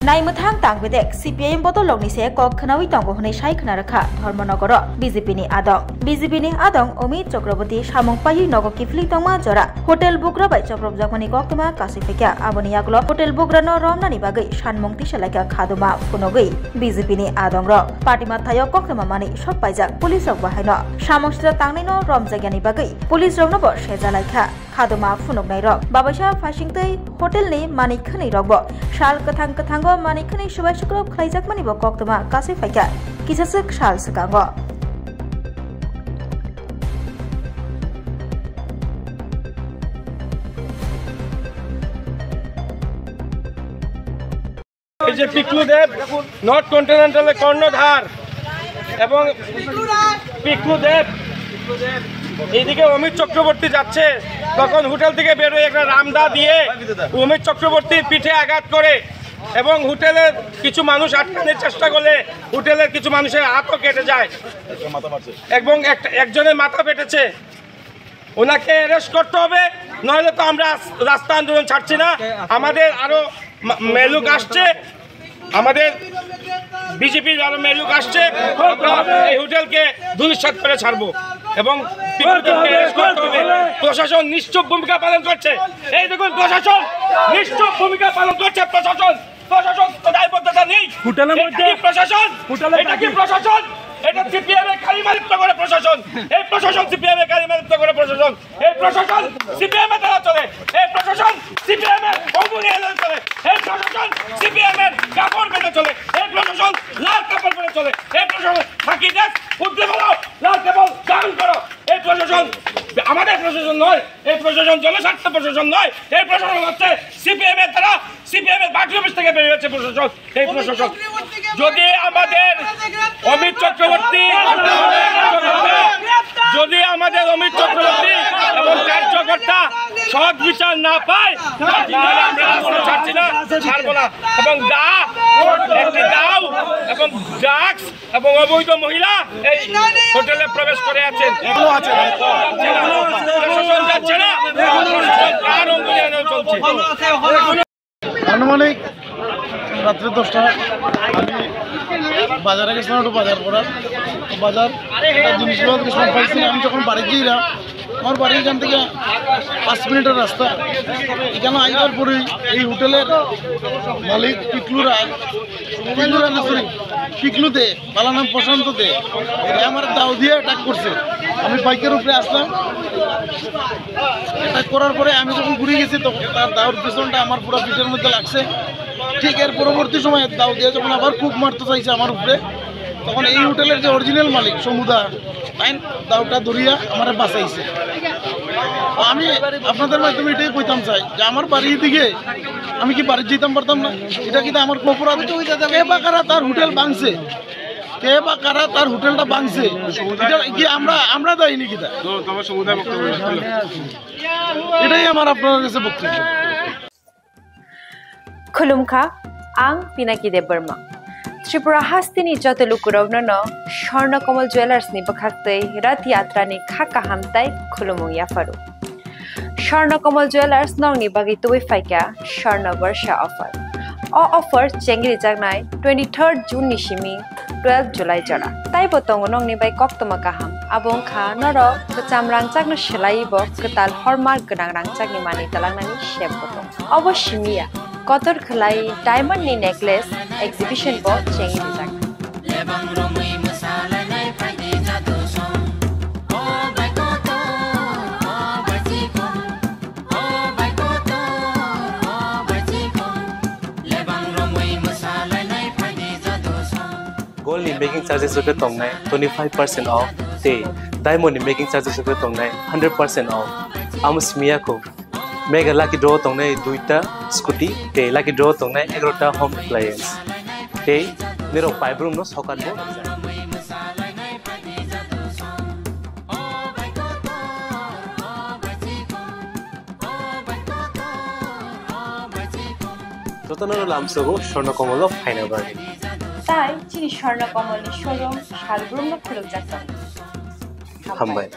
नाइमथां तांगबेदेक CPIM बदलनि से कक खनावि तंग हनै साइ खना रखा धर्मनगर बीजेपी नि आदं अमित चक्रवर्ती सामं पायि नग किफली तंगमा जरा होटेल बुकरा बाय चप्रब जाकमानि कक्तमा कासिफेका आबनि आगलो होटेल बुकरा न रमनानि बागै सानमं तिसालायका खादुमा फुनगै बीजेपी नि आदं र पार्टीमा थायो कक्तमा मानि सब पाइजाक पुलिस रक बाहायन सामंस्त्र तांगनैन रमजाग्यानि बागै पुलिस रकनबो सेजालायका खादुमा फुनगनाय रक बाबासा फासिंतै होटेल नि मानि खनै रकबो साल कथांग मानि खनै सुबाय सुक्रब खलाइजाकमानि बो कक्तमा कासिफेका किसासक साल सकांग পিকলুদেব নর্থ কন্টিনেন্টালের কর্ণধার এবং পিকলুদেব এইদিকে অমিত চক্রবর্তী যাচ্ছে তখন হোটেল থেকে বেরোয় একটা রামদা দিয়ে অমিত চক্রবর্তীর পিঠে আঘাত করে এবং হোটেলের কিছু মানুষ আটকানোর চেষ্টা করলে হোটেলের কিছু মানুষের হাতও কেটে যায় এবং একজনের মাথা ফেটেছে। ওনাকে অ্যারেস্ট করতে হবে, নইলে তো আমরা রাস্তা আন্দোলন ছাড়ছি না। আমাদের আরো মেলুক আসছে, আমাদের বিজেপির আরো মেলুক আসছে, এই হোটেলকে ধূলিসাৎ করে ছাড়বো এবং প্রশাসন নিশ্চুপ ভূমিকা পালন করছে। এই দেখুন প্রশাসন নিশ্চুপ ভূমিকা পালন করছে। প্রশাসন তো দায়বদ্ধতা নেই। হোটেলের মধ্যে প্রশাসন, এটা কি প্রশাসন? এটা সিপিএম এর কালিমালিপ্ত করে প্রশাসন। এই প্রশাসন সিপিএম এর কালিমালিপ্ত করে প্রশাসন। এই প্রশাসন সিপিএম এর দ্বারা চলে। এই প্রশাসন সিপিএম এর অঙ্গুলি এলে চলে। এই প্রশাসন সিপিএম এর কাপড় পেতে চলে। এই প্রশাসন লাল কাপড় পেতে চলে। এই প্রশাসন ফাঁকি দেশ উদ্যোগ করো, লাল কাপড় দান করো। এই প্রশাসন আমাদের প্রশাসন নয়, এই প্রশাসন জনস্বার্থ প্রশাসন নয়। এই প্রশাসন হচ্ছে সিপিএম এর দ্বারা, সিপিএম এর পার্টি অফিস থেকে বেরিয়েছে প্রশাসন। এই প্রশাসন যদি আমাদের অমিত চক্রবর্তী এবং কার্যকর্তা সৎ বিচার না পায় তাহলে আমরা রাস্তা ছাড়ছি না, ছাড়বো না। এবং দাও এবং ড্রাগস এবং অবৈধ মহিলা এই হোটেলে প্রবেশ করে আছেন। প্রশাসন যাচ্ছে না, তার অঙ্গুলি চলছে। আনুমানিক রাত্রে 10টা আমি বাজারে গেছিলাম, একটু বাজার করার জিনিসগুলো কিছু পাইছি। আমি যখন বাড়ি যাইলাম, আমার বাড়ি এখান থেকে 5 মিনিটের রাস্তা। এখানে আইবার পরেই এই হোটেলের মালিক পিকলুতে বালা নাম প্রশান্ত দে, এটা আমার দাও দিয়ে অ্যাটাক করছে। আমি বাইকের উপরে আসলাম, অ্যাটাক করার পরে আমি যখন ঘুরে গেছি তখন তার দাওর পিছনটা আমার পুরো পিঠের মধ্যে লাগছে। ঠিক এর পরবর্তী সময়ে দাও দিয়ে যখন আবার খুব মারতে চাইছে আমার উপরে, তখন এই হোটেলের যে অরিজিনাল মালিক সমুদা আইন দাওটা ধরিয়া আমার বাঁচাইছে। আমি আপনাদের মাধ্যমে এটাই কইতাম চাই যে আমার বাড়ির দিকে আমি কি বাড়ি যেতাম পারতাম না? এটা কিন্তু আমার অপরাধ। কে বা কারা তার হোটেল ভাঙছে, কে বা কারা তার হোটেলটা ভাঙছে, এটা কি আমরা দেয়নি কিনা? এটাই আমার আপনার কাছে বক্তব্য। खुलुमखा आं पिनाकी देब बर्मा त्रिपुरा हास्तिनि जत लुकुरावनो स्वर्णकमल ज्वेलर्स नि बखाक्तै रथ यात्रा नि खाका हामताय खुलुमु याफारु स्वर्णकमल ज्वेलर्स नंगनि बागै तुबै फाइका स्वर्ण वर्ष ऑफर ऑफर चेंगरि जागनाय 23 जून नि सिमी 12 जुलाई जरा ताइ बतंग नंगनि बाय कक्तमा काहाम आबं खा नर कचाम रांचागनो सेलाइबो कताल हरमार्क गनां रांचागनि मानि तलांनानि शेप बतंग अवश्यमिया कतर खलाई डायमंड नि नेकलेस एग्जिबिशन बो चेंगि जाग गोल्ड in making charges के तोंगनाय 25% off ते डायमंड in making charges के तोंगनाय 100% off आमस्मिया को मेगा लाकी ड्रॉ तोंगनाय 2टा स्कूटी ते लाकी ड्रॉ तोंगनाय 11टा होम अप्लायंस ते नेरो पाइप रूम नो सकान बो रतनर लामसगो स्वर्णकमल फाइना बागे ताई चिनी स्वर्णकमल नि शोरूम शालग्रुम न खुलुक जाता हामबाय